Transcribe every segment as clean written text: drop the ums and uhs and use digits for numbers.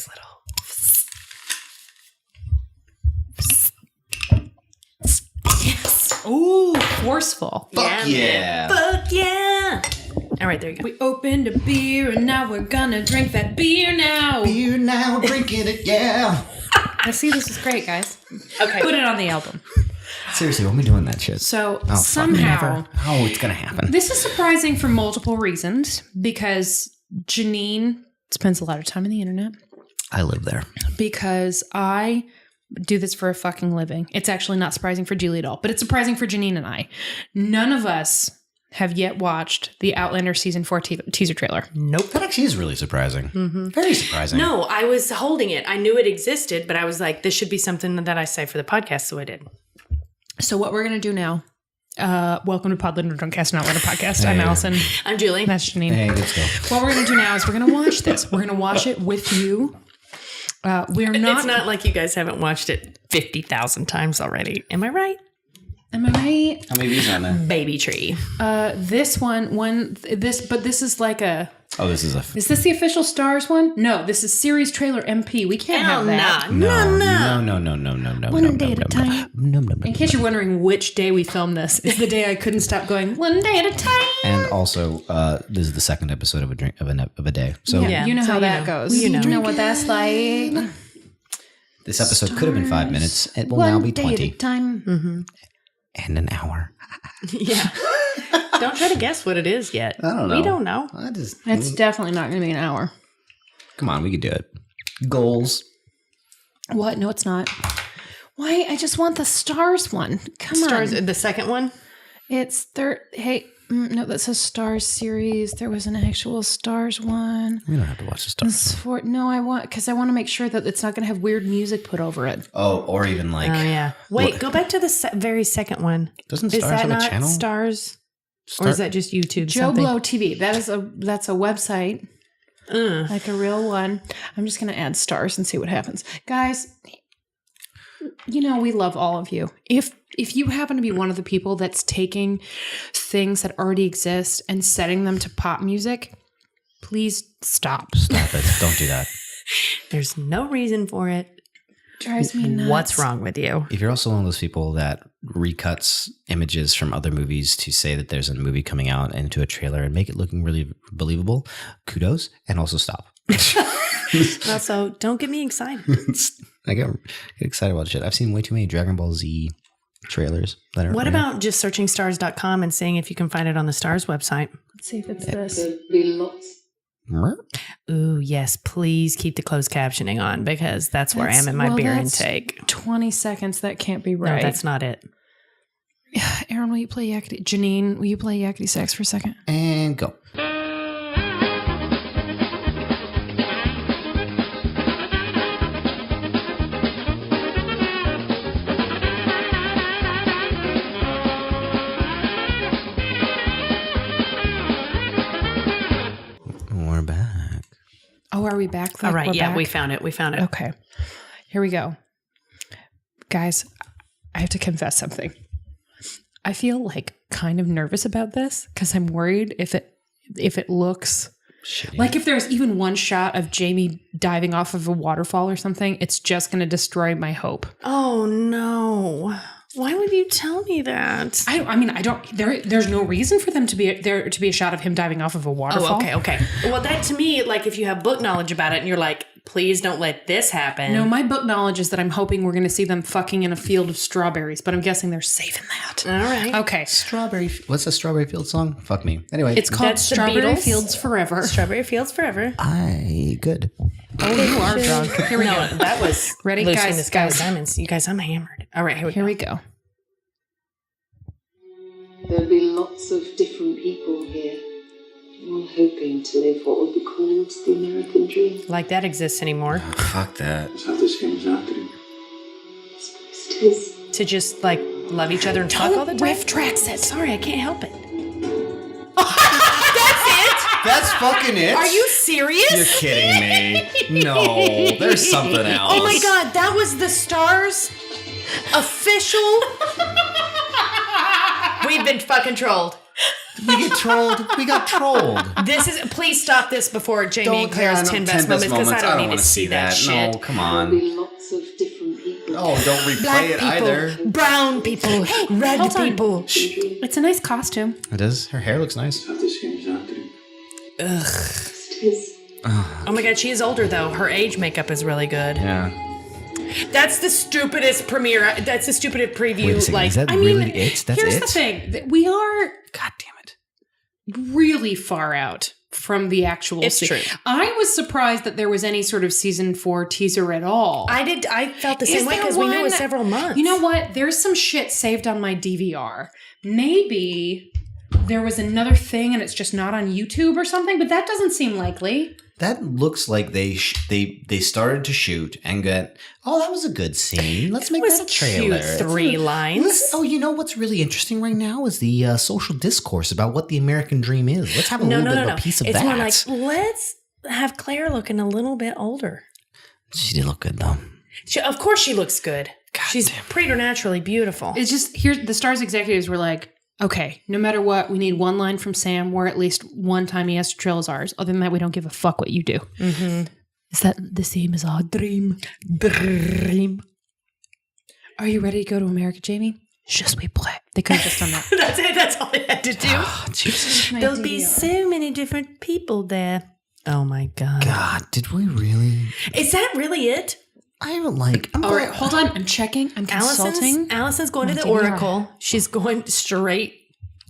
nice little. Yes. Ooh, forceful. Fuck yeah. Fuck yeah. All right, there you go. We opened a beer and now we're gonna drink that beer now. Beer now, drinking it, yeah. I see, this is great, guys. Okay. Put it on the album. Seriously, when are we doing that shit? So Oh, somehow, oh, it's gonna happen. this is surprising for multiple reasons because Janine spends a lot of time on the internet. I live there. Because I do this for a fucking living. It's actually not surprising for Julie at all, but it's surprising for Janine and I. None of us have yet watched the Outlander season 4 teaser trailer. Nope. That actually is really surprising. Very surprising. No, I was holding it. I knew it existed, but I was like, this should be something that I say for the podcast, so I did. So what we're going to do now, welcome to Podlander Drunkcast and Outlander Podcast. I'm Hey. Allison. I'm Julie. That's Janine. Hey, let's go. What we're going to do now is we're going to watch this. We're going to watch it with you. We're not. It's not like you guys haven't watched it 50,000 times already. Am I right? Am I right? How many views on there? Baby tree. This this is like a. Oh, this is a... Is this the official Stars one? No, this is series trailer MP. We can't have that. No. One day at a time. No. In case you're wondering which day we filmed this, it's the day I couldn't stop going one day at a time. And also, this is the second episode of a day. So Yeah, you know so how you that know. goes. You know. what that's like. this episode could have been 5 minutes. It will now be 20. Day at a time. And an hour. Yeah. Don't try to guess what it is yet. I don't know. We don't know. It's definitely not going to be an hour. Come on, we could do it. Goals. What? No, it's not. Why? I just want the Stars one. Come Stars, on. the second one? It's third. Hey, no, that says Stars series. There was an actual Stars one. We don't have to watch the stars. It's for, no, I want to make sure that it's not going to have weird music put over it. Oh, or even like... Oh, yeah. Wait, go back to the very second one. Doesn't Is Stars that have a not channel? Stars? Or is that just YouTube? Joe something? Blow TV. That's a website. Like a real one. I'm just going to add Stars and see what happens. Guys, you know, we love all of you. If you happen to be one of the people that's taking things that already exist and setting them to pop music, please stop. Stop it. Don't do that. There's no reason for it. Drives me nuts. What's wrong with you? If you're also one of those people that recuts images from other movies to say that there's a movie coming out into a trailer and make it looking really believable, kudos, and also stop. Also, don't get me excited. I get excited about shit. I've seen way too many Dragon Ball Z trailers. That are What about just searching stars.com and seeing if you can find it on the Stars website? Let's see if it's this. There'll be lots. Ooh, yes. Please keep the closed captioning on because that's where I am in my beer that's intake. 20 seconds. That can't be right. No, that's not it. Aaron, will you play Yakety? Janine, will you play Yakety Sax for a second? And go. We're back. Oh, are we back? All Like, right. we're Yeah, back? we found it. We found it. Okay. Here we go. Guys, I have to confess something. I feel like kind of nervous about this because I'm worried if it looks Shitty. like if there's even one shot of Jamie diving off of a waterfall or something, it's just going to destroy my hope. Oh, no. Why would you tell me that? There's no reason for them to be there to be a shot of him diving off of a waterfall. Oh, okay. Well, that to me, like if you have book knowledge about it and you're like, please don't let this happen. No, my book knowledge is that I'm hoping we're going to see them fucking in a field of strawberries, but I'm guessing they're saving that. All right. Okay. Strawberry. What's the Strawberry Field song? Fuck me. Anyway, It's called That's the Strawberry Beatles. Fields Forever. Strawberry Fields Forever. good. Oh, you are drunk. Here we No, go. that was Ready? Lucy Guys, in the Sky with guys. Diamonds. You guys, I'm hammered. All right, Here we go. There'll be lots of different people here, all hoping to live what would be called the American dream. Like that exists anymore. Fuck that. That's how this game is acting. It is. To just like love each other and talk all the time. Riff tracks it. Sorry, I can't help it. That's fucking it? Are you serious? You're kidding me. No, there's something else. Oh my god, that was the Stars official. We've been fucking trolled. We get trolled. We got trolled. Please stop this before Jamie and Claire's 10 best moments, because I don't need to see that shit. No, come There'll on. be lots of different people. Oh, don't replay Black it people, either. brown people, red hold on. people. It's a nice costume. It is. Her hair looks nice. Ugh. It is. Oh my god, she is older though. Her age makeup is really good. Yeah. That's the stupidest premiere. That's the stupidest preview. Wait a second, like, is that I mean, really it? That's here's it? the thing. That we are God damn it. really far out from the actual It's true. I was surprised that there was any sort of season 4 teaser at all. I felt the Is same way there because we knew it was one- several months. You know what? There's some shit saved on my DVR. Maybe there was another thing and it's just not on YouTube or something, but that doesn't seem likely. That looks like they started to shoot and got, oh, that was a good scene. Let's make was that a trailer. cute 3 lines. Listen, oh, you know what's really interesting right now is the social discourse about what the American dream is. Let's have a little bit of a piece of it's that. more like, let's have Claire looking a little bit older. She did look good though. Of course she looks good. God She's damn. preternaturally beautiful. It's just here the Starz executives were like, okay, no matter what, we need one line from Sam where at least one time he has to trail his R's. Other than that, we don't give a fuck what you do. Mm-hmm. Is that the same as our dream? Dream. Are you ready to go to America, Jamie? Je suis prêt. They could have just done that. That's it. That's all they had to do. Oh, Jesus. There'll be so many different people there. Oh my god. God, did we really? Is that really it? I'm like, I'm All right, hold on. I'm checking. I'm consulting. Allison's going to the DVR. Oracle. She's going straight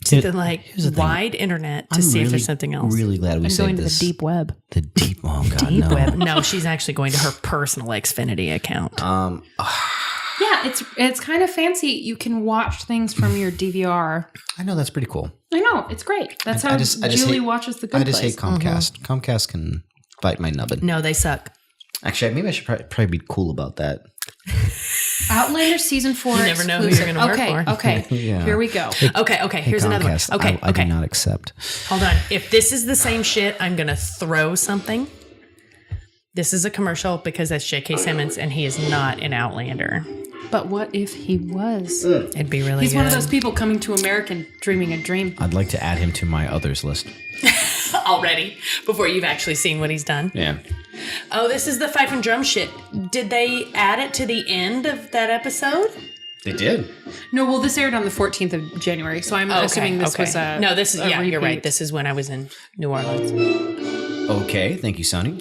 to the Here's the thing. wide internet to I'm see if really, there's something else. Really glad we I'm saved going to the this. deep web. The deep. Oh God, Deep no. web. No, she's actually going to her personal Xfinity account. Yeah, it's kind of fancy. You can watch things from your DVR. I know that's pretty cool. I know, it's great. That's how I just Julie hate- watches the Good I just Place. hate Comcast. Comcast can bite my nubbin. No, they suck. Actually, maybe I should probably be cool about that. Outlander season 4. You never know who you're gonna work okay, for. Okay, Yeah. Here we go. Okay. Here's another one. Comcast, Okay, I do not accept. Hold on. If this is the same shit, I'm going to throw something. This is a commercial because that's J.K. Simmons and he is not in Outlander. But what if he was? It'd be really He's good. one of those people coming to America and dreaming a dream. I'd like to add him to my others list. Already, before you've actually seen what he's done. Yeah. Oh, this is the fife and drum shit. Did they add it to the end of that episode? They did. No, well, this aired on the 14th of January, so I'm assuming this was a No, this is, a yeah, you're repeat. right. This is when I was in New Orleans. Okay, thank you, Sony.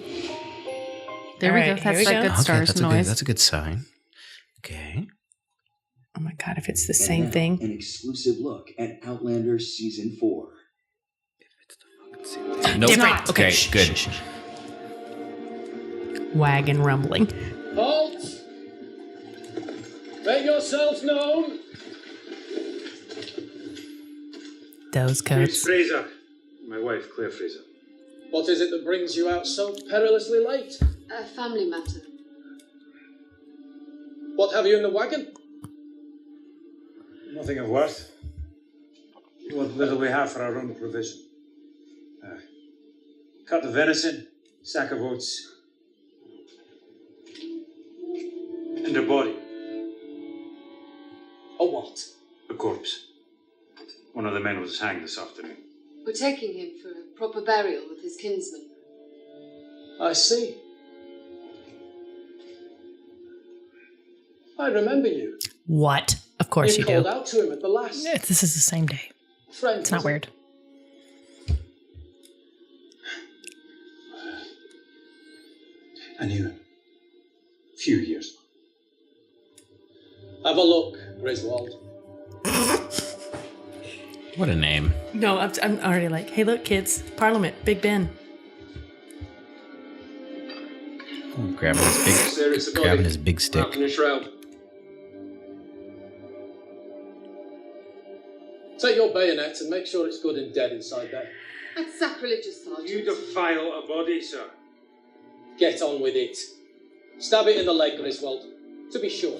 There All we right, go. here That's we the go. good stars that's noise. that's a good sign. Okay. Oh my God, if it's the same thing. An exclusive look at Outlander Season 4. Nope. Different. Okay, Okay, shh, good. shh, shh. Wagon rumbling. Halt! Make yourselves known. Those Miss coats. Fraser. My wife, Claire Fraser. What is it that brings you out so perilously late? A family matter. What have you in the wagon? Nothing of worth. What little we have for our own provision. Cut of venison, sack of oats, and a body, A what? a corpse. One of the men was hanged this afternoon. We're taking him for a proper burial with his kinsman. I see. I remember you. What? Of course you called do. out to him at the last. This is the same day. Friend, It's not was it? weird. I knew him. A few years. Have a look, Griswold. What a name. No, I'm already like, hey, look, kids. Parliament, Big Ben. Oh, grabbing his big stick. Wrapped in a shroud. Take your bayonet and make sure it's good and dead inside there. That's sacrilegious, Sergeant. You defile a body, sir. Get on with it. Stab it in the leg, Griswold. To be sure.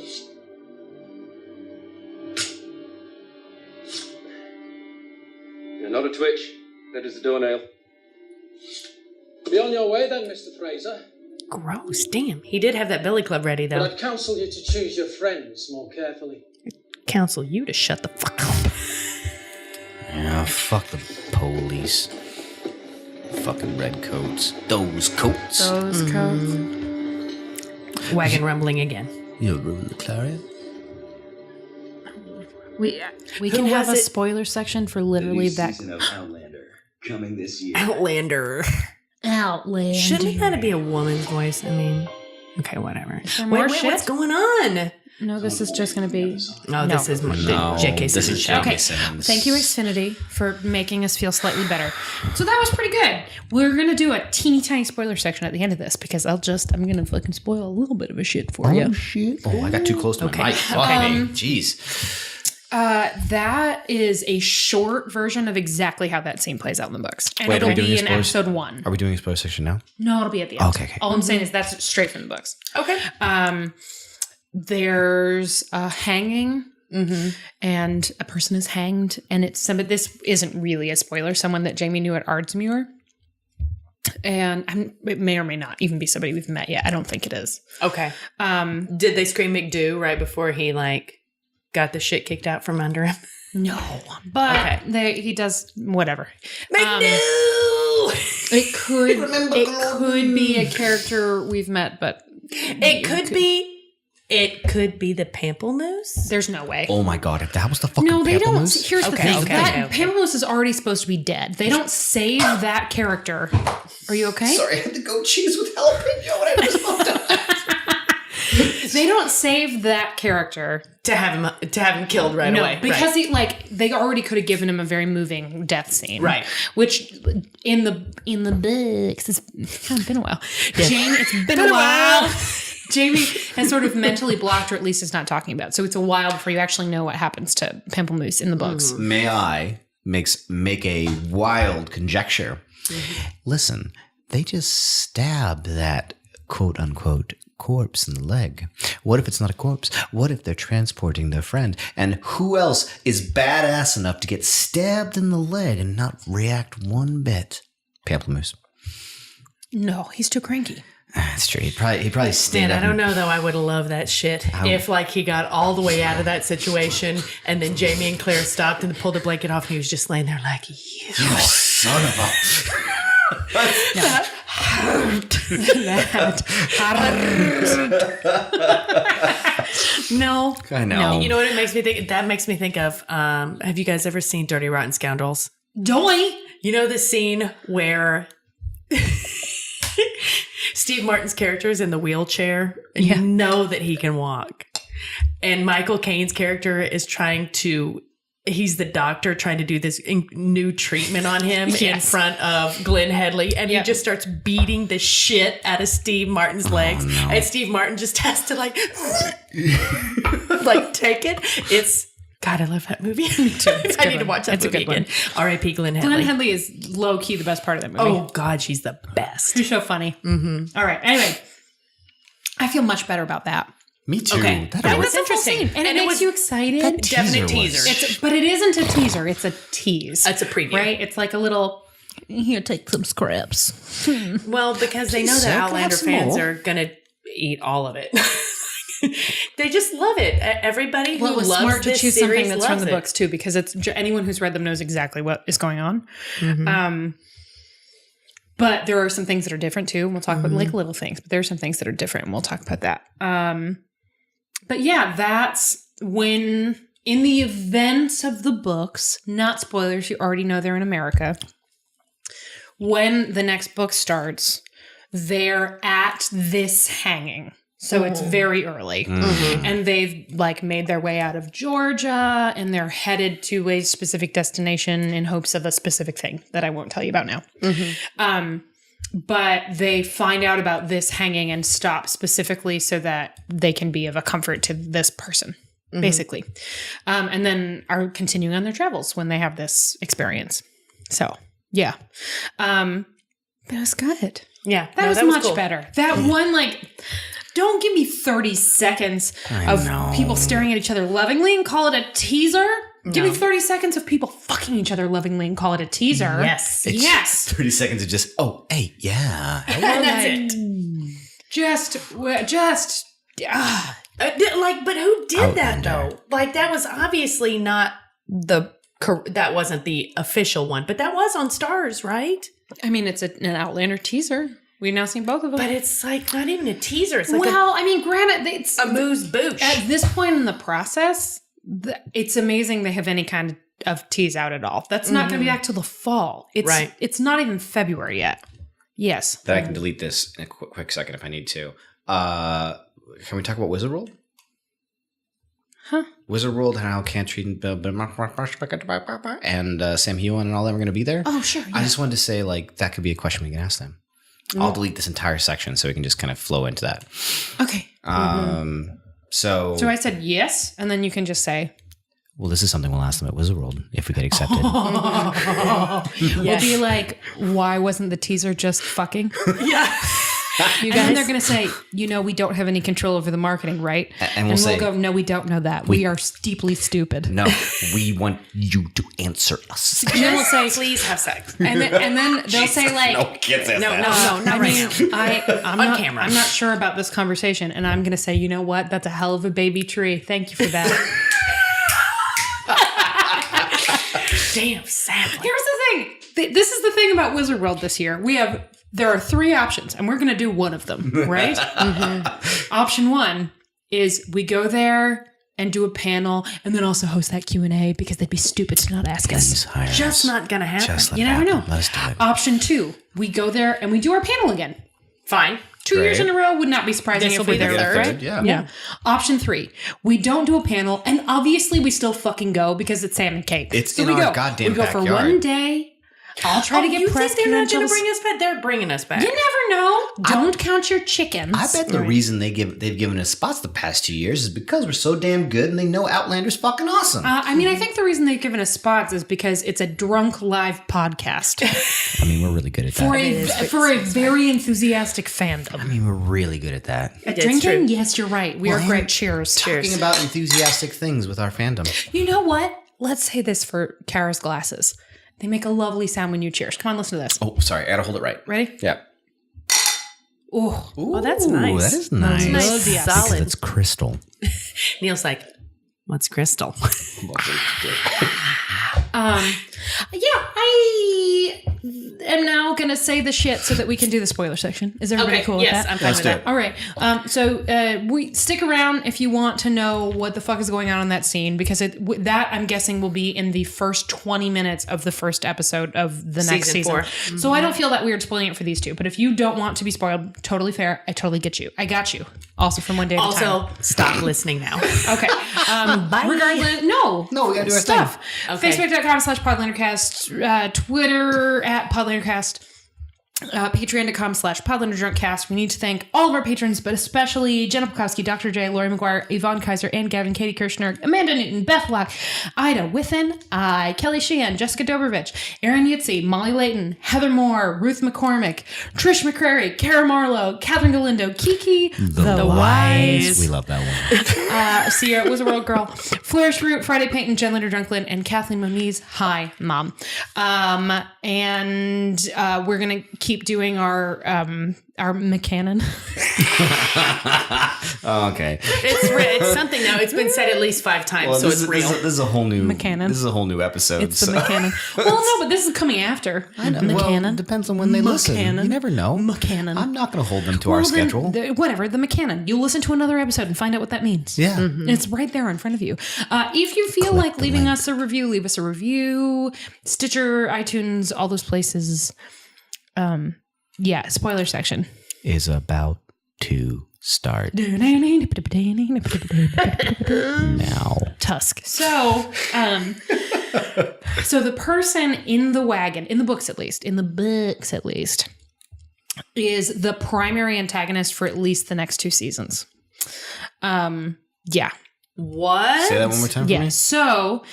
Yeah, not a twitch. That is the doornail. Be on your way then, Mr. Fraser. Gross. Damn. He did have that billy club ready, But though. I'd counsel you to choose your friends more carefully. Counsel you to shut the fuck up. Yeah, fuck them. police. Fucking red coats. Those coats. Those coats. Wagon rumbling again. You'll ruin the Clarion. We Who can have a has it? spoiler section for The literally new that. season of Outlander coming this year. Outlander. Outlander. Shouldn't it gotta be a woman's voice? I mean, okay, whatever. there more Wait, shit? what's going on? No, this is just going to be. Oh, this is the J.K. this is Simmons show. J.K. Okay. Simmons. Thank you, Xfinity, for making us feel slightly better. So that was pretty good. We're going to do a teeny tiny spoiler section at the end of this because I'm going to fucking spoil a little bit of a shit for you. Shit. Oh, I got too close to my mic. Fuck me. Jeez. That is a short version of exactly how that scene plays out in the books. And Wait, are we it'll doing be in spoilers? episode 1. Are we doing a spoiler section now? No, it'll be at the end. Okay. All I'm saying is that's straight from the books. Okay. There's a hanging, and a person is hanged, and it's some. This isn't really a spoiler. Someone that Jamie knew at Ardsmuir, and it may or may not even be somebody we've met yet. I don't think it is. Okay. Did they scream McDo right before he got the shit kicked out from under him? No, but he does whatever. McDo. It could be a character we've met, but It could be the Pamplemousse. there's no way. Oh my god, if that was the fucking No, they don't. Pamplemousse? Here's the thing. Okay. Pamplemousse is already supposed to be dead. They don't save that character. Are you okay? Sorry, I had to go cheese with jalapeno when I was They don't save that character. to have him killed right away. Because they already could have given him a very moving death scene. Right. Which in the books, it's kind of been a while. Jamie, it's been a while. Jamie has sort of mentally blocked, or at least is not talking about. So it's a while before you actually know what happens to Pamplemousse in the books. May I make a wild conjecture? Listen, they just stabbed that quote unquote corpse in the leg. What if it's not a corpse? What if they're transporting their friend? And who else is badass enough to get stabbed in the leg and not react one bit? Pamplemousse. No, he's too cranky. That's true. He'd probably stand Man, up. I don't know though. I would love that shit if he got all the way out of that situation, and then Jamie and Claire stopped and pulled the blanket off, and he was just laying there like, you Son of a. That No. I know. You know what it makes me think? That makes me think of. Have you guys ever seen Dirty Rotten Scoundrels? Doy. You know the scene where Steve Martin's character is in the wheelchair, and you know that he can walk, and Michael Caine's character is he's the doctor trying to do this new treatment on him in front of Glenn Headley, and he just starts beating the shit out of Steve Martin's legs, and Steve Martin just has to like take it. It's God, I love that movie. Me too. I need to watch that movie again. R.I.P. Glenn Headley. Glenn Headley is low key the best part of that movie. Oh God, she's the best. She's so funny. Mm-hmm. All right. Anyway, I feel much better about that. Me too. Okay. That was interesting. And it makes you excited. That Definite teaser teaser. But it isn't a teaser. It's a tease. It's a preview. Right? It's like a little, here, take some scraps. Well, because they know Please, that sir, Outlander can I have some fans more? are going to eat all of it. They just love it. Everybody who Well, it was loves smart to this choose series something that's from loves the it. books too, because it's anyone who's read them knows exactly what is going on. But there are some things that are different too. And we'll talk about like little things, but there are some things that are different, and we'll talk about that. But yeah, that's when in the events of the books, not spoilers, you already know they're in America. When the next book starts, they're at this hanging. So it's very early. And they've like made their way out of Georgia, and they're headed to a specific destination in hopes of a specific thing that I won't tell you about now. But they find out about this hanging and stop specifically so that they can be of a comfort to this person, basically. And then are continuing on their travels when they have this experience. So, yeah. That was good. Yeah. That was much cool. better. That one, like, don't give me 30 seconds of people staring at each other lovingly and call it a teaser. No. Give me 30 seconds of people fucking each other lovingly and call it a teaser. Yes. Yes. 30 seconds of just, oh, hey, yeah. And that's it. Ah. But who did that though? Like that was obviously not the That wasn't the official one, but that was on Stars, right? I mean, it's an Outlander teaser. We've now seen both of them. But it's like not even a teaser. It's like I mean, granted, it's a moose boosh. At this point in the process, it's amazing they have any kind of tease out at all. That's not going to be back till the fall. It's not even February yet. Yes. That I can delete this in a quick second if I need to. Can we talk about Wizard World? Huh? Wizard World, how Cantry and Sam Heughan and all them are going to be there. Oh, sure. Yeah. I just wanted to say, like, that could be a question we can ask them. I'll delete this entire section so we can just kind of flow into that. Okay. So I said yes, and then you can just say, well, this is something we'll ask them at Wizard World if we get accepted. We'll be like, why wasn't the teaser just fucking? Yeah. You guys, and then they're going to say, we don't have any control over the marketing, right? And we'll say, go, no, we don't know that. We are deeply stupid. No, we want you to answer us. And then we'll say, please have sex. And then they'll say like, no, kids no, not right now. I'm on not, camera. I'm not sure about this conversation. And I'm going to say, you know what? That's a hell of a baby tree. Thank you for that. Damn, sadly. Here's the thing. This is the thing about Wizard World this year. There are 3 options, and we're going to do one of them, right? Option 1 is we go there and do a panel, and then also host that Q&A because they'd be stupid to not ask us. Just not going to happen. You never know. Let's do it. Option 2, we go there and we do our panel again. Fine. 2 years in a row would not be surprising. This if will we be their there, third. right? Yeah. Option 3, we don't do a panel, and obviously we still fucking go because it's Sam and Kate. It's so in our goddamn We go for backyard. 1 day. I'll try to get press they're not going to credentials. bring us back? They're bringing us back. You never know. Don't count your chickens. I bet the reason they've given us spots the past 2 years is because we're so damn good and they know Outlander's fucking awesome. I mean, I think the reason they've given us spots is because it's a drunk live podcast I mean, we're really good at that. for a very enthusiastic fandom. I mean, we're really good at that. At drinking? Yes, you're right. We are great. Cheers. Talking about enthusiastic things with our fandom. You know what? Let's say this for Kara's glasses. They make a lovely sound when you cheers. Come on, listen to this. Oh, sorry. I gotta hold it right. Ready? Yeah. Oh, that's nice. That is nice. Nice. Solid. Because it's crystal. Neil's like, what's crystal? I am now going to say the shit so that we can do the spoiler section. Is everybody cool with that? Yes, I'm fine with that. All right. So we stick around if you want to know what the fuck is going on in that scene, because that I'm guessing will be in the first 20 minutes of the first episode of the next season. 4. So I don't feel that weird spoiling it for these two. But if you don't want to be spoiled, totally fair. I totally get you. I got you. Also from one day at a time. Also, stop listening now. Okay. Regardless, no, we gotta do our stuff. thing. Okay. Facebook.com/PodlanderCast, Twitter @PodlanderCast, Patreon.com/PodlanderDrunkCast. We need to thank all of our patrons, but especially Jenna Pukowski, Dr. J, Lori McGuire, Yvonne Kaiser, Ann Gavin, Katie Kirshner, Amanda Newton, Beth Block, Ida Withen, Kelly Sheehan, Jessica Dobrovich, Erin Yitzi, Molly Layton, Heather Moore, Ruth McCormick, Trish McCrary, Kara Marlowe, Catherine Galindo, Kiki, the Wise. We love that one. Sierra was a world girl, Flourish Root, Friday Payton, Jen Linder Drunklin, and Kathleen Moniz. Hi, Mom. And we're gonna keep doing our McCannon. Oh, okay. It's something now. It's been said at least 5 times, Well, so this it's is, real. This is a whole new McCannon. This is a whole new episode. It's the McCannon. Well, no, but this is coming after. I know. McCannon. Well, it depends on when they listen. McCannon. You never know. McCannon. I'm not going to hold them to our Well, then, schedule. Whatever, the McCannon. You'll listen to another episode and find out what that means. Yeah. It's right there in front of you. If you feel like leaving us a review, leave us a review. Stitcher, iTunes, all those places. Yeah, spoiler section Is about to start now. Tusk. So, so the person in the wagon, in the books at least, is the primary antagonist for at least the next 2 seasons. Yeah. What? Say that one more time for me. So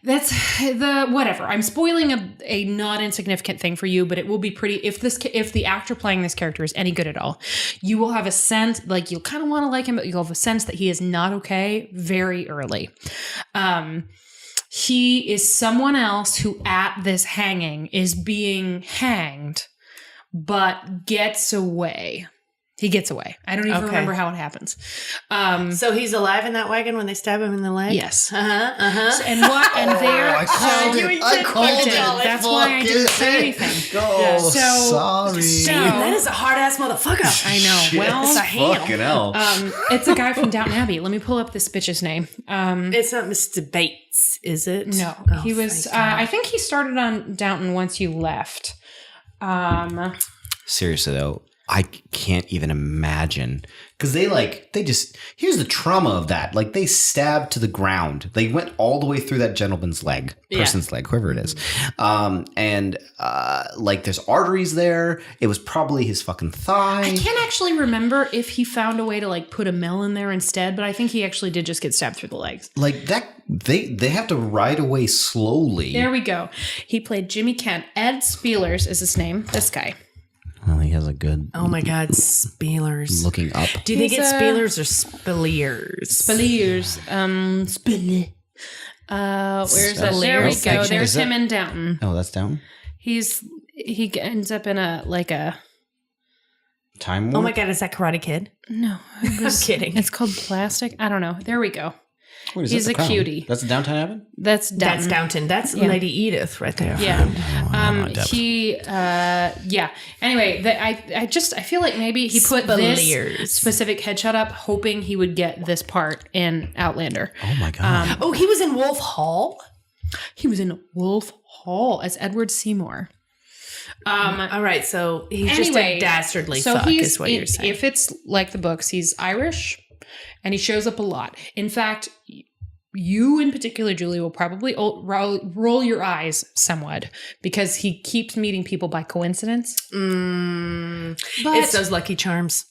that's whatever. I'm spoiling a not insignificant thing for you, but it will be pretty. If the actor playing this character is any good at all, you will have a sense, like you'll kind of want to like him, but you'll have a sense that he is not okay very early. He is someone else who at this hanging is being hanged, but gets away. He gets away. I don't even remember how it happens. So he's alive in that wagon when they stab him in the leg? Yes. And what? And there. I called it. I called it. That's why I didn't say anything. Oh, So- sorry. that is a hard-ass motherfucker. I know. Shit, Well, it's a ham. fucking hell. It's a guy from Downton Abbey. Let me pull up this bitch's name. It's not Mr. Bates, is it? No, Oh, he was. thank God. I think he started on Downton once you left. Seriously though, I can't even imagine because they just here's the trauma of that. Like they stabbed to the ground. They went all the way through that gentleman's leg, person's leg, whoever it is. And like there's arteries there. It was probably his fucking thigh. I can't actually remember if he found a way to like put a melon there instead, but I think he actually did just get stabbed through the legs. Like that, they have to ride away slowly. There we go. He played Jimmy Kent. Ed Spielers is his name. This guy. Well, he has a good. Oh my God, Spielers. Looking up. Do they He's get a- Spielers or Spilliers? Spielers. Spilly. Where's that? There we go. Fiction. There's Is that- him in Downton. Oh, that's down. He ends up in a Time warp. Oh my God, is that Karate Kid? no. I'm kidding. It's called Plastic. I don't know. There we go. What is he's that, a the crown? cutie. That's the Downtown Abbey? That's Downton. That's Downton. That's Lady Edith right there. Yeah. depth. Yeah. Anyway, I feel like maybe he put this Spilliers. specific headshot up hoping he would get this part in Outlander. Oh my God. Oh, he was in Wolf Hall? He was in Wolf Hall as Edward Seymour. All right, so he's just a dastardly fuck is what you're saying. If it's like the books, he's Irish and he shows up a lot. In fact, you in particular, Julie, will probably roll your eyes somewhat because he keeps meeting people by coincidence. But It's those Lucky Charms.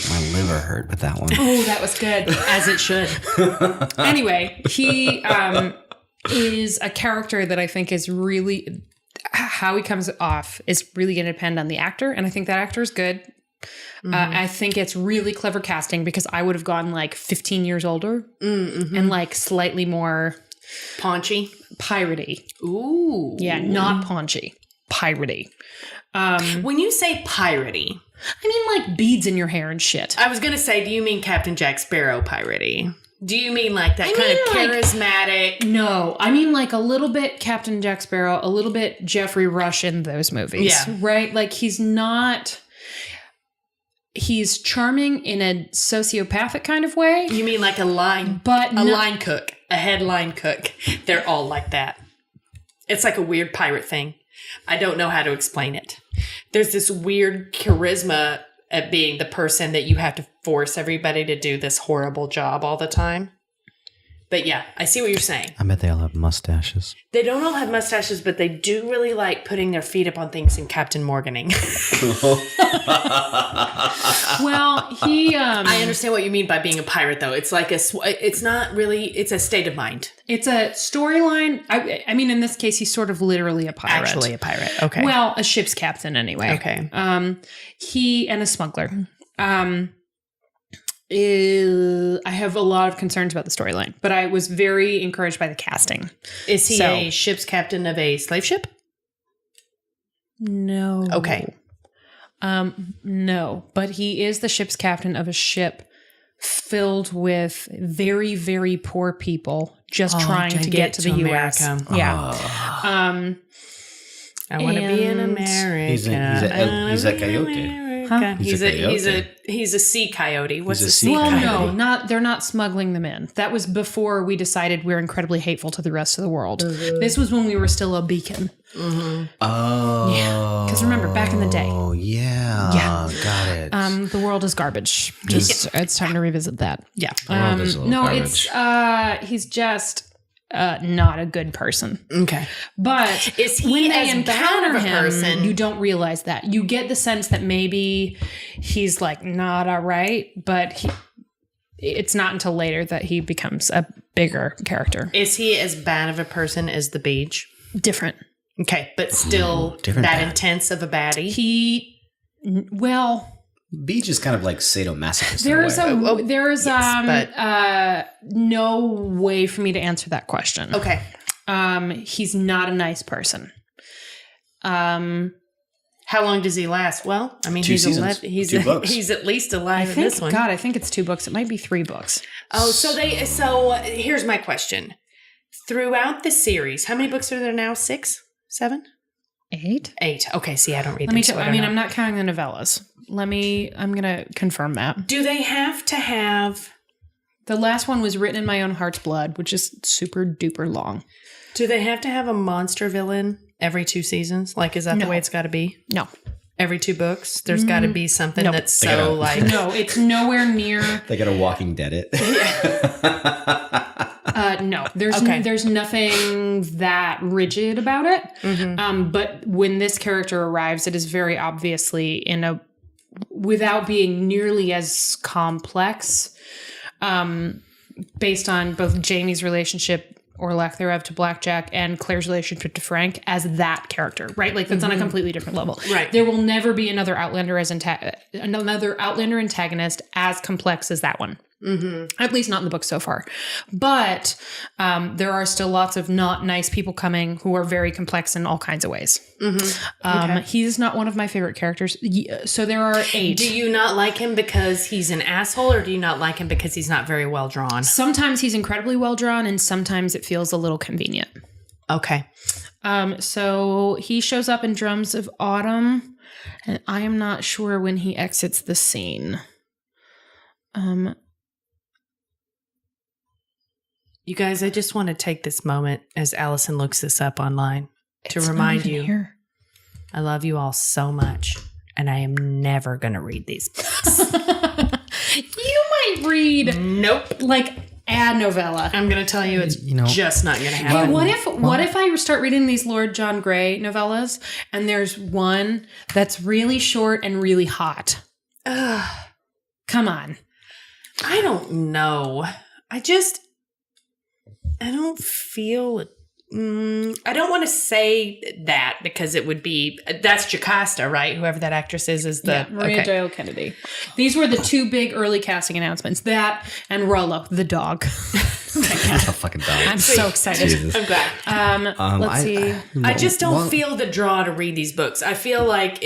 My liver hurt with that one. oh, that was good. As it should. Anyway, he is a character that I think is really how he comes off is really going to depend on the actor, and I think that actor is good. I think it's really clever casting because I would have gone like 15 years older and like slightly more Paunchy. piratey. Ooh. Yeah, not paunchy, piratey. When you say piratey, I mean like beads in your hair and shit. I was going to say, do you mean Captain Jack Sparrow piratey? Do you mean like that I kind of mean, like- charismatic? No, I mean like a little bit Captain Jack Sparrow, a little bit Jeffrey Rush in those movies. Yeah. Right? Like he's charming in a sociopathic kind of way. You mean like a line cook, a headline cook. They're all like that. It's like a weird pirate thing. I don't know how to explain it. There's this weird charisma at being the person that you have to force everybody to do this horrible job all the time. But yeah, I see what you're saying. I bet they all have mustaches. They don't all have mustaches, but they do really like putting their feet up on things and Captain Morganing. Well, he I understand what you mean by being a pirate, though. It's like it's not really, it's a state of mind. it's a storyline. I mean, in this case, he's sort of literally a pirate. Actually a pirate. Okay. Well, a ship's captain anyway. Okay. He and a smuggler. I have a lot of concerns about the storyline, but I was very encouraged by the casting. Is he a ship's captain of a slave ship? No. Okay. No, but he is the ship's captain of a ship filled with very, very poor people just trying to get to the U.S. America. Yeah. I want to be in And- America. He's a coyote. Huh? He's a coyote. He's a sea coyote. What's He's a a sea sea Well, coyote? no, they're not smuggling them in. That was before we decided we're incredibly hateful to the rest of the world. This was when we were still a beacon. Oh. Yeah. Because remember, back in the day. Oh, yeah. Yeah. Got it. The world is garbage. Just it's time to revisit that. Yeah. world is a little no, garbage. he's just not a good person. Okay. But Is he when they as bad encounter of a him, person? you don't realize that. You get the sense that maybe he's like not all right, but it's not until later that he becomes a bigger character. Is he as bad of a person as the Beach? Different. Okay, but still different that bad. intense of a baddie? Beach is kind of like sadomasochist. There's no way for me to answer that question. Okay. He's not a nice person. How long does he last? Well, I mean, 2 seasons. He's 2 books. he's at least alive in think, this one. God, I think it's 2 books. It might be 3 books. Oh, so here's my question. Throughout the series, how many books are there now? 6? 7? 8? 8. Okay, see, I don't read Let me them, so I mean, I'm not counting the novellas. I'm going to confirm that. Do they have to have... The last one was written in my own heart's blood, which is super duper long. Do they have to have a monster villain every 2 seasons? Like, is that the way it's got to be? No. Every 2 books? There's got to be something that's so gotta- like... No, it's nowhere near... They got a Walking Dead it. No, there's nothing that rigid about it. But when this character arrives, it is very obviously without being nearly as complex, based on both Jamie's relationship or lack thereof to Blackjack and Claire's relationship to Frank as that character, right? Like that's on a completely different level. Right. There will never be another Outlander antagonist as complex as that one. At least not in the book so far. But there are still lots of not nice people coming who are very complex in all kinds of ways. He's not one of my favorite characters. So there are 8. Do you not like him because he's an asshole, or do you not like him because he's not very well drawn? Sometimes he's incredibly well drawn, and sometimes it feels a little convenient. Okay. So he shows up in Drums of Autumn, and I am not sure when he exits the scene. You guys, I just want to take this moment as Allison looks this up online to remind you, I love you all so much, and I am never going to read these books. You might read, like a novella. I'm going to tell you, it's just not going to happen. Hey, what if I start reading these Lord John Grey novellas, and there's one that's really short and really hot? Come on. I don't know. I don't feel... I don't want to say that because it would be... That's Jocasta, right? Whoever that actress is the... Maria Doyle Kennedy. These were the 2 big early casting announcements. That and Rollo, the dog. That's a fucking dog. I'm so excited. Jesus. I'm glad. Let's see. I just don't feel the draw to read these books. I feel like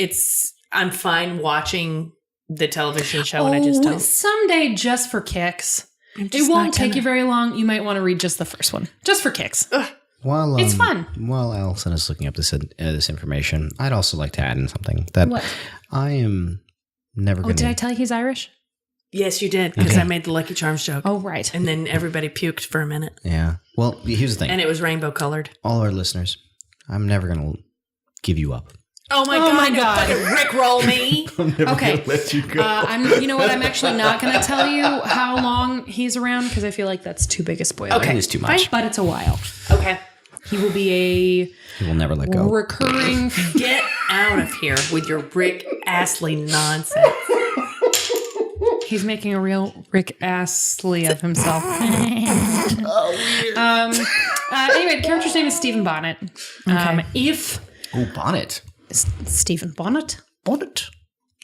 I'm fine watching the television show, and I just don't. Someday, just for kicks. It won't take you very long. You might want to read just the first one. Just for kicks. While, it's fun. While Allison is looking up this information, I'd also like to add in something that I am never going to... did I tell you he's Irish? Yes, you did, because I made the Lucky Charms joke. Oh, right. And then everybody puked for a minute. Yeah. Well, here's the thing. And it was rainbow colored. All our listeners, I'm never going to give you up. Oh my God. Rickroll me. I'm never Okay. going to let you go. You know what? I'm actually not going to tell you how long he's around because I feel like that's too big a spoiler. Okay. It's too much. But it's a while. Okay. He will be He will never let go. recurring. Get out of here with your Rick Astley nonsense. He's making a real Rick Astley of himself. Anyway, the character's name is Stephen Bonnet. Bonnet. Stephen Bonnet.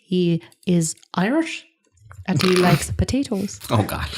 He is Irish and he likes potatoes. Oh, God.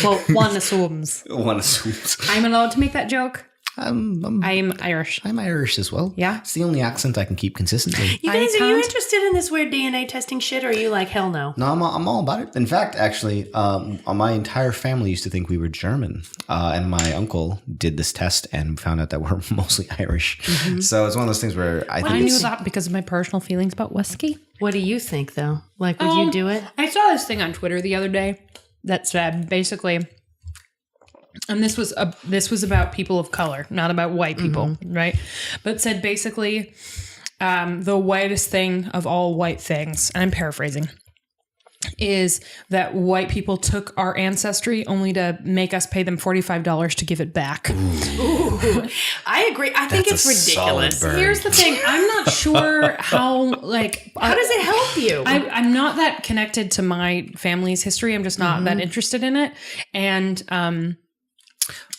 Well, one assumes. One assumes. I'm allowed to make that joke. I'm Irish. I'm Irish as well. Yeah. It's the only accent I can keep consistently. You guys, are you interested in this weird DNA testing shit, or are you like, hell no? No, I'm all about it. In fact, actually, my entire family used to think we were German. And my uncle did this test and found out that we're mostly Irish. Mm-hmm. So it's one of those things where I knew that because of my personal feelings about whiskey. What do you think, though? Like, would you do it? I saw this thing on Twitter the other day that said basically... And this was about people of color, not about white people, right? But said basically the whitest thing of all white things, and I'm paraphrasing, is that white people took our ancestry only to make us pay them $45 to give it back. Ooh, I agree. I think it's ridiculous. Here's the thing. I'm not sure how does it help you? I'm not that connected to my family's history. I'm just not that interested in it. And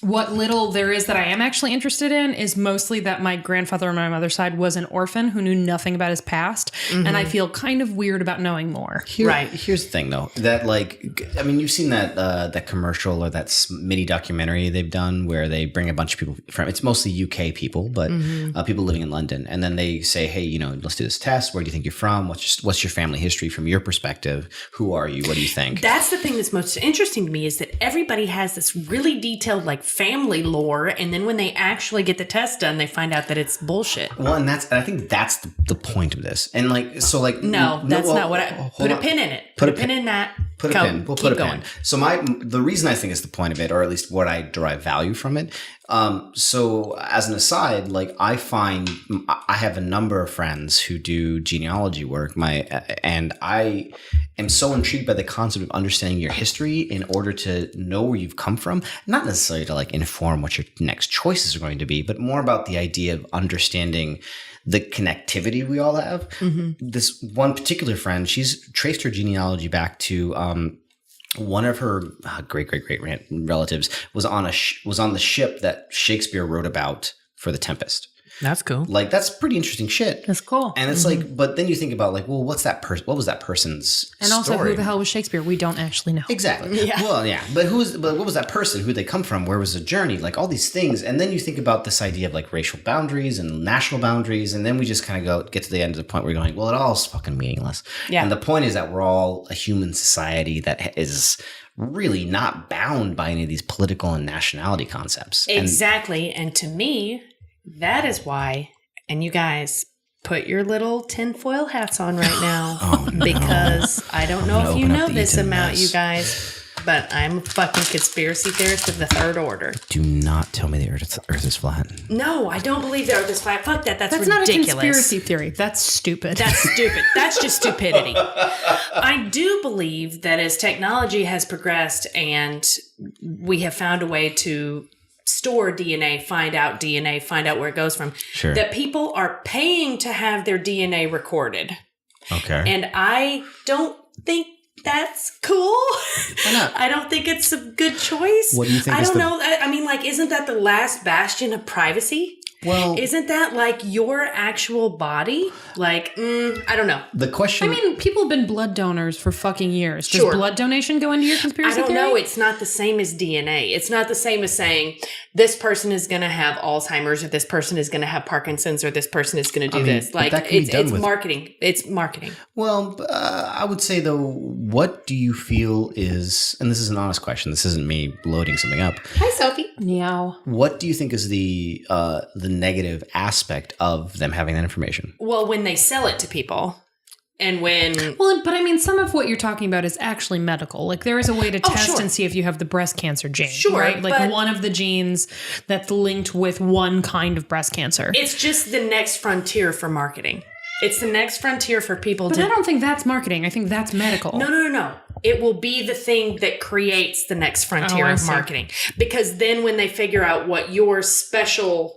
What little there is that I am actually interested in is mostly that my grandfather on my mother's side was an orphan who knew nothing about his past. And I feel kind of weird about knowing more. Here's the thing, though, that you've seen that commercial or that mini documentary they've done where they bring a bunch of people from, it's mostly UK people, but people living in London. And then they say, hey, let's do this test. Where do you think you're from? What's your family history from your perspective? Who are you? What do you think? That's the thing that's most interesting to me is that everybody has this really detailed family lore, and then when they actually get the test done, they find out that it's bullshit. Well, and I think that's the point of this. And no, that's not what I put a pin in it. Put a pin in that. Put a pin. We'll put a pin. So the reason I think it's the point of it, or at least what I derive value from it. So as an aside, I find I have a number of friends who do genealogy work. And I am so intrigued by the concept of understanding your history in order to know where you've come from. Not necessarily to inform what your next choices are going to be, but more about the idea of understanding the connectivity we all have. This one particular friend, she's traced her genealogy back to one of her great relatives was on the ship that Shakespeare wrote about for The Tempest. That's cool. That's pretty interesting shit. That's cool. And it's but then you think about well, what was that person's and also story? who the hell was Shakespeare? We don't actually know. Exactly. Yeah. Well, yeah. But what was that person? Who'd they come from? Where was the journey? All these things. And then you think about this idea of racial boundaries and national boundaries. And then we just kind of get to the end of the point where you're going, well, it all is fucking meaningless. Yeah. And the point is that we're all a human society that is really not bound by any of these political and nationality concepts. Exactly. And to me, that is why, and you guys put your little tinfoil hats on right now, because I don't know if you know this about you guys, but I'm a fucking conspiracy theorist of the third order. Do not tell me the Earth is flat. No, I don't believe the Earth is flat. Fuck that. That's ridiculous. Not a conspiracy theory. That's stupid. That's stupid. That's just stupidity. I do believe that as technology has progressed and we have found a way to store DNA, find out where it goes from. Sure. That people are paying to have their DNA recorded. Okay. And I don't think that's cool. Why not? I don't think it's a good choice. What do you think? I don't know. I mean, isn't that the last bastion of privacy? Well, isn't that your actual body? I don't know. The question. I mean, people have been blood donors for fucking years. Does blood donation go into your conspiracy theory? I don't know. It's not the same as DNA. It's not the same as saying this person is going to have Alzheimer's or this person is going to have Parkinson's or this person is going to do this. It's marketing. It's marketing. Well, I would say though, what do you feel is, and this is an honest question. This isn't me loading something up. Hi, Sophie. Meow. What do you think is the negative aspect of them having that information? Well, when they sell it to people and when... Well, but I mean, some of what you're talking about is actually medical. There is a way to test and see if you have the breast cancer gene. Sure. Right? One of the genes that's linked with one kind of breast cancer. It's just the next frontier for marketing. It's the next frontier for people But I don't think that's marketing. I think that's medical. No. It will be the thing that creates the next frontier of marketing. Because then when they figure out what your special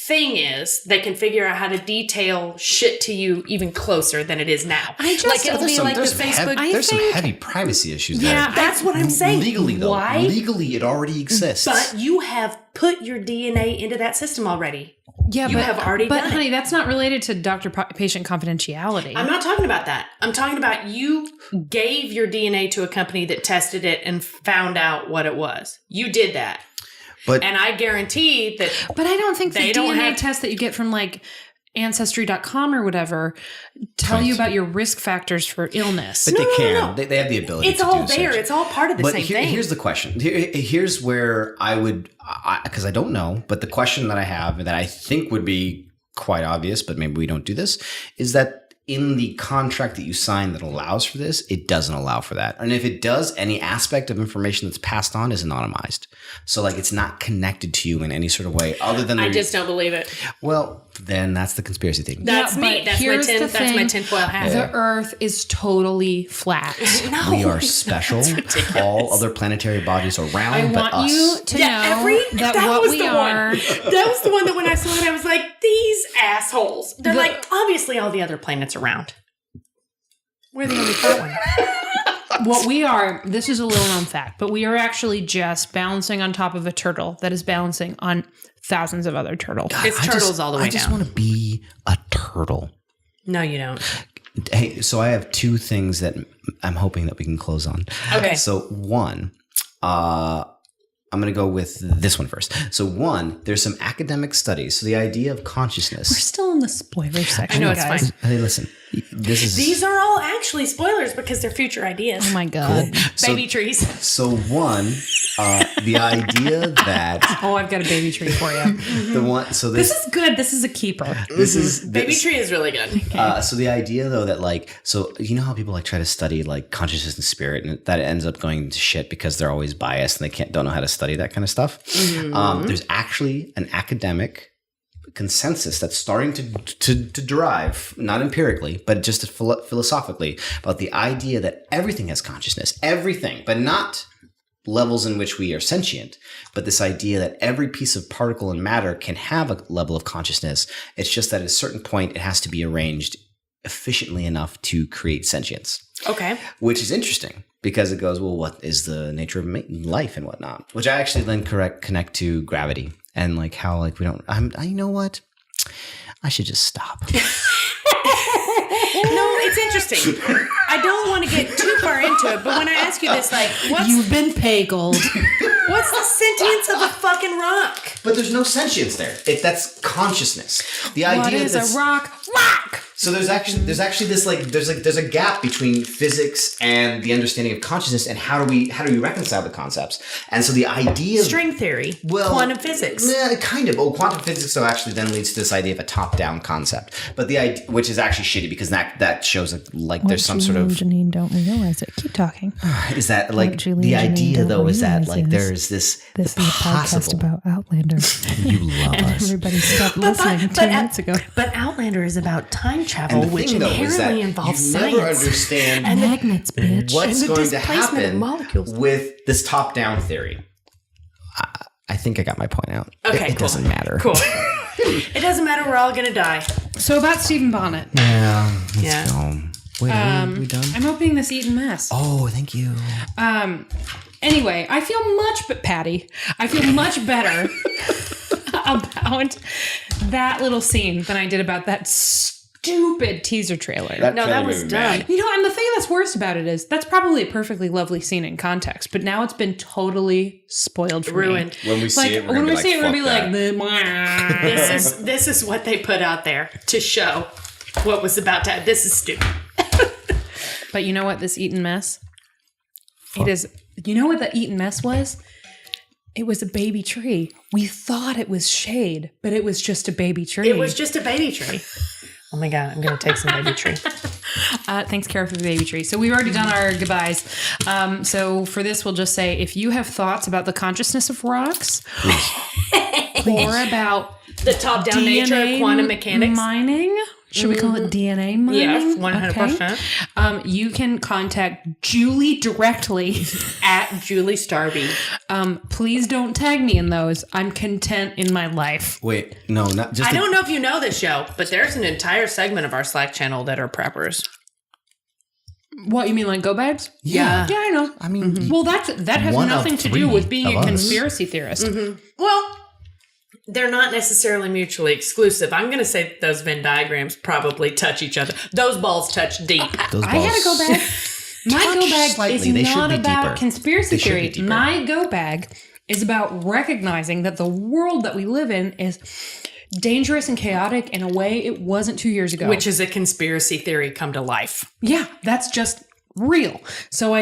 thing is, they can figure out how to detail shit to you even closer than it is now. It'll be the Facebook. There's some heavy privacy issues there. Yeah, that's what I'm saying. Legally, though. Why? Legally, it already exists. But you have put your DNA into that system already. Yeah, you have already done it. But honey, that's not related to doctor-patient confidentiality. I'm not talking about that. I'm talking about you gave your DNA to a company that tested it and found out what it was. You did that. And I guarantee that. But I don't think the DNA test that you get from Ancestry.com or whatever tell you about your risk factors for illness. But they can. They have the ability to do so. It's all there. It's all part of the same thing. Here's the question. Here's where I would, because I don't know, but the question that I have that I think would be quite obvious, but maybe we don't do this, is that in the contract that you sign that allows for this, it doesn't allow for that. And if it does, any aspect of information that's passed on is anonymized. So it's not connected to you in any sort of way other than... I just don't believe it. Well, then that's the conspiracy thing. That's me. That's my tinfoil hat. The Earth is totally flat. No. We are special. All other planetary bodies are round, but us. I want you to know that what we are... That was the one that when I saw it, I was like, these assholes. They're obviously all the other planets are round. We're the only flat one. What we are, this is a little known fact, but we are actually just balancing on top of a turtle that is balancing on thousands of other turtles. It's turtles all the way down. I just want to be a turtle. No, you don't. Hey, so I have two things that I'm hoping that we can close on. Okay. So one, I'm going to go with this one first. So one, there's some academic studies. So the idea of consciousness. We're still in the spoiler section. I know, it's guys. fine. Hey, listen, These are all actually spoilers because they're future ideas. Oh my God. Baby trees. So one, the idea that Oh, I've got a baby tree for you. the one. So This is good. This is a keeper. this is Baby tree is really good. So the idea though that like, so you know how people like try to study like consciousness and spirit, and that ends up going to shit because they're always biased and they don't know how to study that kind of stuff. There's actually an academic consensus that's starting to derive, not empirically, but just philosophically, about the idea that everything has consciousness, everything, but not levels in which we are sentient, but this idea that every piece of particle and matter can have a level of consciousness. It's just that at a certain point, it has to be arranged efficiently enough to create sentience. Okay. Which is interesting because it goes, well, what is the nature of life and whatnot? Which I actually then connect to gravity and like how like we don't, you know what? I should just stop. No, it's interesting. I don't want to get too far into it, but when I ask you this, like, You've been pagled. what's the sentience of a fucking rock? But there's no sentience there. That's consciousness. The idea What is that's, a rock? Rock! So there's actually this like there's a gap between physics and the understanding of consciousness, and how do we reconcile the concepts? And so the idea of String theory. Quantum physics. Yeah, kind of. Oh, quantum physics though actually then leads to this idea of a top-down concept, but the idea, which is actually shitty because that shows like there's some sort of Janine don't realize it. Keep talking. is that like Julie the and Janine idea don't though is that like realize there's this This is a podcast about Outlander. you love And us. everybody stopped listening 2 minutes ago. But Outlander is about time travel, And the which thing, though, is that inherently involves you science. never understand And Magnets, bitch. what's and the going to displacement of happen molecules. with this top-down theory. I think I got my point out. Okay, it cool. doesn't matter. Cool. It doesn't matter. We're all gonna die. So about Stephen Bonnet. Yeah. Let's Yeah. go. Wait, are we done? I'm opening this eaten mess. Oh, thank you. Anyway, I feel much better about that little scene than I did about that stupid teaser trailer. No, that was dumb. You know, and the thing that's worst about it is that's probably a perfectly lovely scene in context, but now it's been totally spoiled for Ruined. me. When we see it, we're when gonna we be see it, we're like, gonna be like, This is what they put out there to show what was about to. This is stupid. But you know what? This eaten mess. It is. You know what the eaten mess was? It was a baby tree. We thought it was shade, but it was just a baby tree. It was just a baby tree. Oh my God, I'm going to take some baby tree. Thanks, Kara, for the baby tree. So we've already done our goodbyes. So for this, we'll just say, if you have thoughts about the consciousness of rocks or about The top-down nature of quantum mechanics. mining, should we call it DNA mining? Yes, 100%. Okay. You can contact Julie directly. At Julie Starby. Please don't tag me in those. I'm content in my life. Wait, no, not just. I don't know if you know this, show, but there's an entire segment of our Slack channel that are preppers. What, you mean like go bags? Yeah. Yeah, I know. I mean, Well, that has One of nothing to do three with being of a us. conspiracy theorist. Well, they're not necessarily mutually exclusive. I'm going to say those Venn diagrams probably touch each other. Those balls touch deep. those balls. I had to go back. My Touch go bag slightly. is They should not be about deeper. conspiracy They should be theory. deeper. My go bag is about recognizing that the world that we live in is dangerous and chaotic in a way it wasn't 2 years ago. Which is a conspiracy theory come to life. Yeah, that's just real. So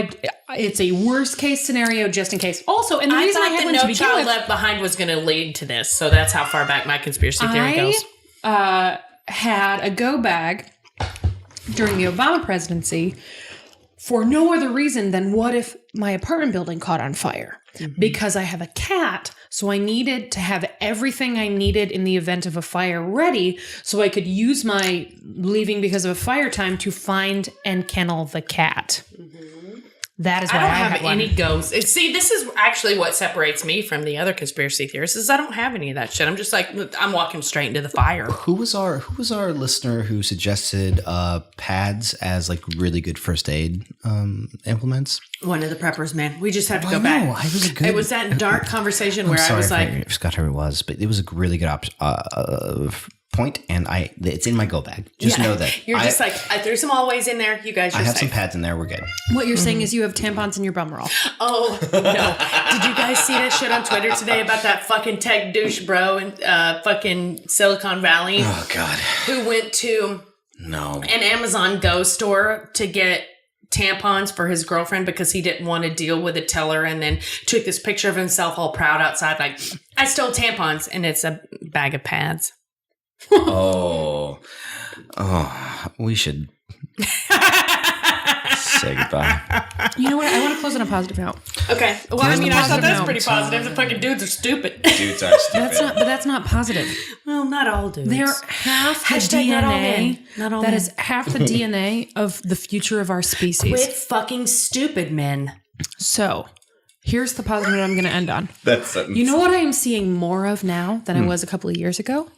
it's a worst case scenario just in case. Also, and the I reason I thought had that one No to begin Child with, Left Behind was going to lead to this. So that's how far back my conspiracy theory goes. I had a go bag during the Obama presidency for no other reason than what if my apartment building caught on fire? Because I have a cat, so I needed to have everything I needed in the event of a fire ready so I could use my leaving because of a fire time to find and kennel the cat. That is why I don't had have one. any ghosts. See, this is actually what separates me from the other conspiracy theorists is I don't have any of that shit. I'm just like, I'm walking straight into the fire. Who was our listener who suggested pads as like really good first aid implements? One of the preppers, man. We just have to I go know. back. It was that dark conversation I'm where sorry I was if like, I forgot who it was, but it was a really good point, and it's in my go bag. Just know that you're just like, I threw some always in there. You guys, I have some pads in there. We're good. What you're saying is you have tampons in your bum roll. Oh, no. Did you guys see that shit on Twitter today about that fucking tech douche bro in fucking Silicon Valley? Oh, God. Who went to an Amazon Go store to get tampons for his girlfriend because he didn't want to deal with a teller, and then took this picture of himself all proud outside like, I stole tampons, and it's a bag of pads. Oh, we should say goodbye. You know what? I want to close on a positive note. Okay. Well, I mean, I thought that's pretty positive. The fucking dudes are stupid. Dudes are stupid. That's not positive. Well, not all dudes. They're half the Hashtag not all DNA. men. Not all That men. is half the DNA of the future of our species. Quit fucking stupid, men. So, here's the positive note I'm going to end on. That sentence. You know what I am seeing more of now than I was a couple of years ago?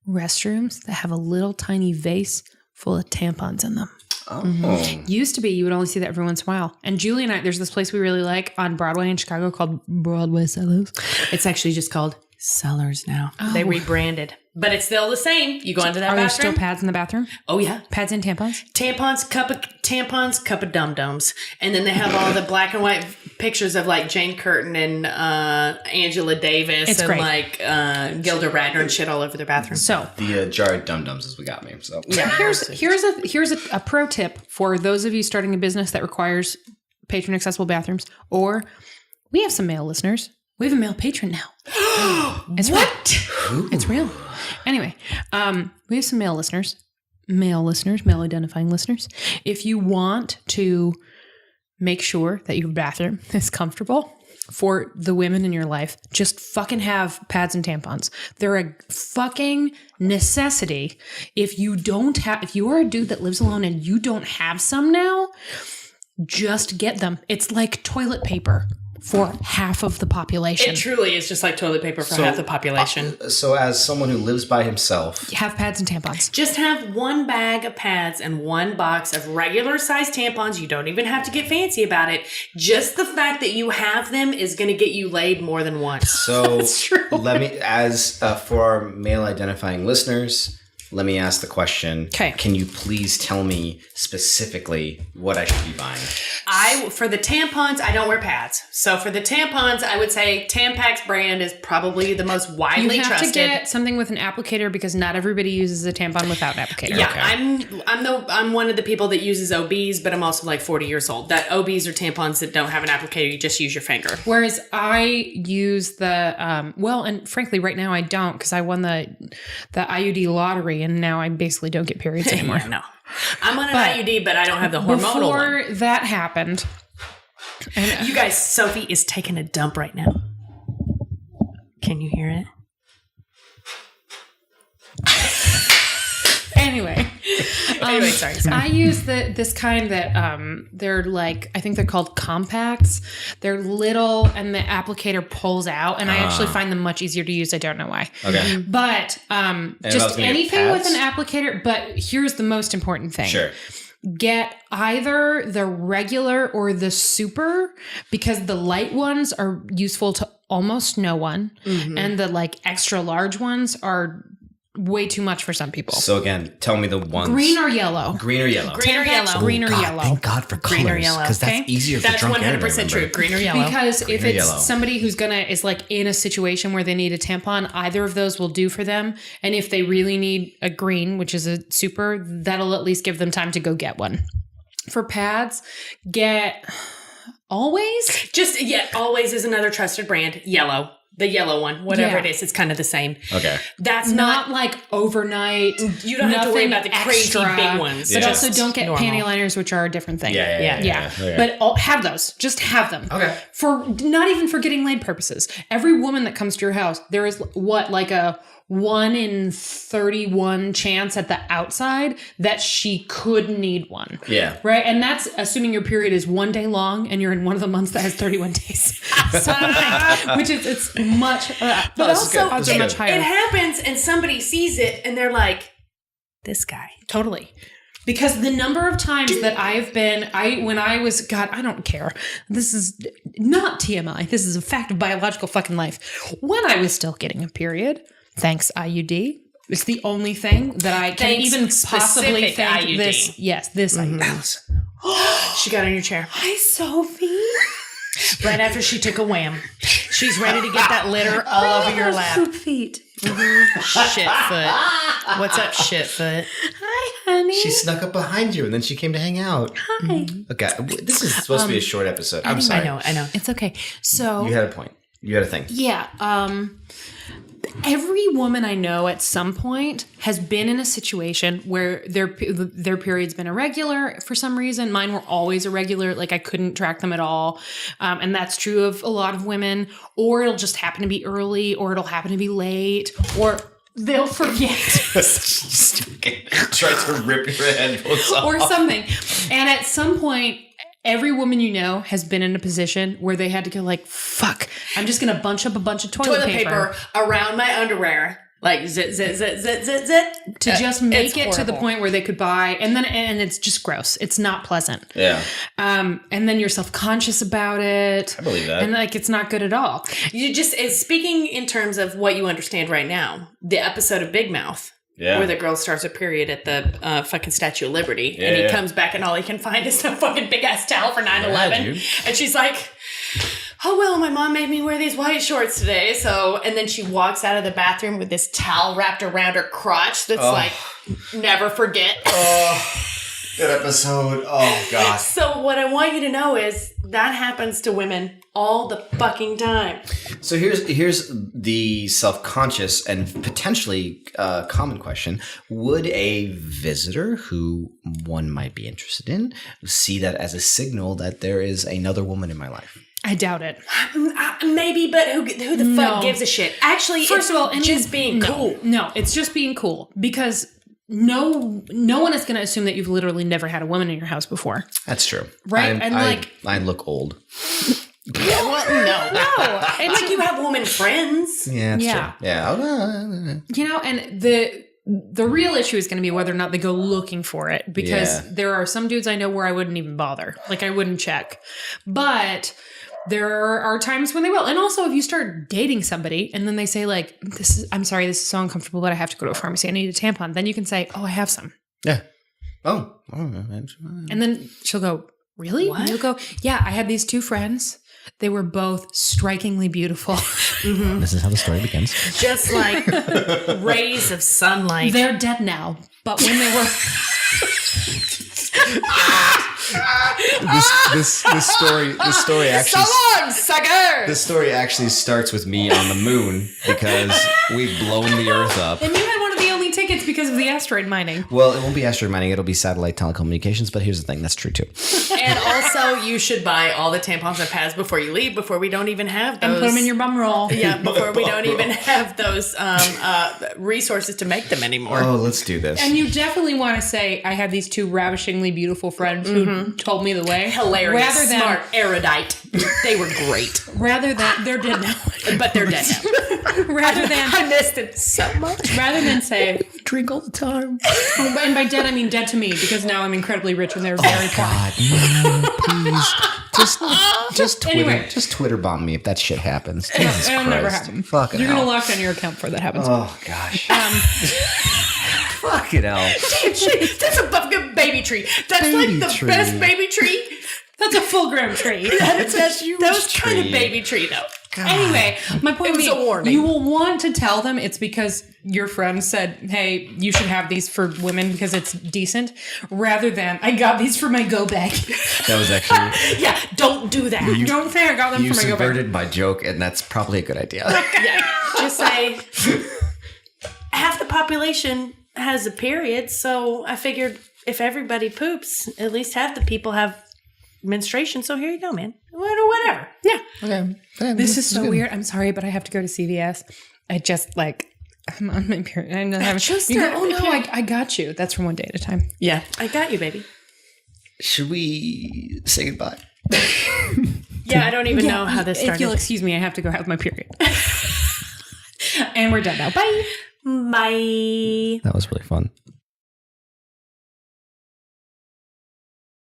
Restrooms that have a little tiny vase full of tampons in them. Oh. Used to be, you would only see that every once in a while. And Julie and I, there's this place we really like on Broadway in Chicago called Broadway Cellars. It's actually just called Cellars now. Oh. They rebranded. But it's still the same. You go into that Are there bathroom. still pads in the bathroom? Oh, yeah. Pads and tampons? Tampons, cup of dum-dums. And then they have all the black and white pictures of like Jane Curtin and Angela Davis It's and great. like Gilda Radner and shit all over their bathroom. So, The jar of dum-dums is what got me. So yeah, here's a pro tip for those of you starting a business that requires patron accessible bathrooms, or we have some male listeners. We have a male patron now. It's what? Real. It's real. Anyway, we have some male identifying listeners. If you want to make sure that your bathroom is comfortable for the women in your life, just fucking have pads and tampons. They're a fucking necessity. If you are a dude that lives alone and you don't have some now, just get them. It's like toilet paper for half of the population. It truly is just like toilet paper for half the population. So as someone who lives by himself, Have pads and tampons. Just have one bag of pads and one box of regular size tampons. You don't even have to get fancy about it. Just the fact that you have them is going to get you laid more than once. so That's true. let me, as for our male identifying listeners, let me ask the question. 'Kay. Can you please tell me specifically what I should be buying? For the tampons, I don't wear pads. So for the tampons, I would say Tampax brand is probably the most widely You have trusted. to get something with an applicator because not everybody uses a tampon without an applicator. Yeah, Okay. I'm one of the people that uses OBs, but I'm also like 40 years old. That OBs are tampons that don't have an applicator. You just use your finger. Whereas I use the and frankly, right now I don't because I won the IUD lottery and now I basically don't get periods anymore. Yeah, no, I'm on an IUD, but I don't have the hormonal one. Before that happened, and You guys, Sophie is taking a dump right now. Can you hear it? anyway, Sorry. I use this kind that they're like, I think they're called compacts. They're little and the applicator pulls out, and I actually find them much easier to use. I don't know why. Okay. But if I was just gonna get anything with pads? an applicator. But here's the most important thing. Sure. Get either the regular or the super because the light ones are useful to almost no one. And the like extra large ones are way too much for some people. So again, tell me the ones. Green or yellow? Green or yellow? Green or yellow? Green or God, yellow. Thank God for colors. Green or yellow, Because that's okay? easier for That's drunk air to 100% true. remember. Green or yellow. Because if or it's yellow. somebody who's is like in a situation where they need a tampon, either of those will do for them. And if they really need a green, which is a super, that'll at least give them time to go get one. For pads, get Always? Always is another trusted brand. Yellow. The yellow one. Whatever Yeah. it is, it's kind of the same. Okay. That's Not like overnight. you don't have to worry nothing about the crazy extra, big ones. But Just also don't get normal. panty liners, which are a different thing. Yeah. But have those. Just have them. Okay. For not even for getting laid purposes. Every woman that comes to your house, there is like a 1 in 31 chance at the outside that she could need one. Yeah. Right? And that's assuming your period is 1 day long and you're in one of the months that has 31 days. So, which is, it's much, but also good. odds are much higher. It happens and somebody sees it and they're like, this guy. Totally. Because the number of times that I've been, when I was, God, I don't care. This is not TMI. This is a fact of biological fucking life. When I was still getting a period, thanks IUD. It's the only thing that I can even possibly think IUD. this. Yes, this IUD. Allison. She got on your chair. Hi, Sophie. Right after she took a wham. She's ready to get that litter all over your lap. Poop feet. Shitfoot. What's up, shitfoot? Hi, honey. She snuck up behind you and then she came to hang out. Hi. Okay, this is supposed to be a short episode. I'm sorry. I know. It's okay. So You had a point. You had a thing. yeah, every woman I know at some point has been in a situation where their period's been irregular for some reason. Mine were always irregular. Like I couldn't track them at all. And that's true of a lot of women. Or it'll just happen to be early, or it'll happen to be late, or they'll forget. Try to rip your headphones off. Or something. And at some point, every woman you know has been in a position where they had to go like, fuck, I'm just going to bunch up a bunch of toilet paper around my underwear. Like zit, zit, zit, zit, zit, zit. to just make It's it to the horrible. point where they could buy. And it's just gross. It's not pleasant. Yeah. And then you're self-conscious about it. I believe that. And like, it's not good at all. You just, speaking in terms of what you understand right now, the episode of Big Mouth. Yeah. Where the girl starts a period at the fucking Statue of Liberty. And he comes back and all he can find is some fucking big ass towel for 9/11. dude. And she's like, oh, well, my mom made me wear these white shorts today. So, and then she walks out of the bathroom with this towel wrapped around her crotch that's like, never forget. Good episode. Oh, God. So what I want you to know is that happens to women all the fucking time. So here's the self-conscious and potentially common question. Would a visitor who one might be interested in see that as a signal that there is another woman in my life? I doubt it. Maybe, but who the fuck gives a shit? Actually, First of all, it's just being cool. No, it's just being cool because no one is going to assume that you've literally never had a woman in your house before. That's true. Right? I look old. Yeah, what? No. It's like you have woman friends. Yeah, that's Yeah. true. Yeah. You know, and the real issue is going to be whether or not they go looking for it because there are some dudes I know where I wouldn't even bother. Like I wouldn't check. But there are times when they will. And also if you start dating somebody and then they say like, I'm sorry, this is so uncomfortable, but I have to go to a pharmacy. I need a tampon. Then you can say, oh, I have some. Yeah. Oh. And then she'll go, really? What? And you'll go, yeah, I had these two friends. They were both strikingly beautiful. This is how the story begins. Just like rays of sunlight. They're dead now. But when they were... This story actually So long, sucker! this story actually starts with me on the moon because we've blown the Earth up. And you had one of the only tickets because of the asteroid mining. Well, it won't be asteroid mining; it'll be satellite telecommunications. But here's the thing: that's true too. And also, you should buy all the tampons and pads before you leave, before we don't even have those. And put them in your bum roll. Yeah, before we don't even have those resources to make them anymore. Oh, let's do this. And you definitely want to say, I had these two ravishingly beautiful friends who told me the way. Hilarious, Rather than, smart, erudite. They were great. Rather than, they're dead now. But they're dead now. Rather than, I missed it so much. rather than say, drink all the time. and by dead I mean dead to me because now I'm incredibly rich and they're very poor. God, no, please, just Twitter, Anyway. just Twitter bomb me if that shit happens. Jesus It'll Christ, never happen. Fucking You're hell. going to lock down your account before that happens. Oh gosh. Fucking hell. That's a fucking baby tree. That's Baby like the tree. best baby tree. That's a full-grown tree. It's a huge That was kind of tree. baby tree, though. Anyway, my point It was being, a warning. you will want to tell them it's because your friend said, hey, you should have these for women because it's decent, rather than, I got these for my go bag. That was actually Yeah, don't do that. Don't say I got them you for my go bag. subverted my joke, and that's probably a good idea. Yeah, just say half the population has a period, so I figured if everybody poops, at least half the people have menstruation. So here you go, man. Whatever. Yeah. Okay. This is so weird. I'm sorry, but I have to go to CVS. I just I'm on my period. I'm not having. I got you. That's from One Day at a Time. Yeah, I got you, baby. Should we say goodbye? Yeah, I don't even know how this started. If you'll excuse me, I have to go have my period. And we're done now. Bye. Bye. That was really fun.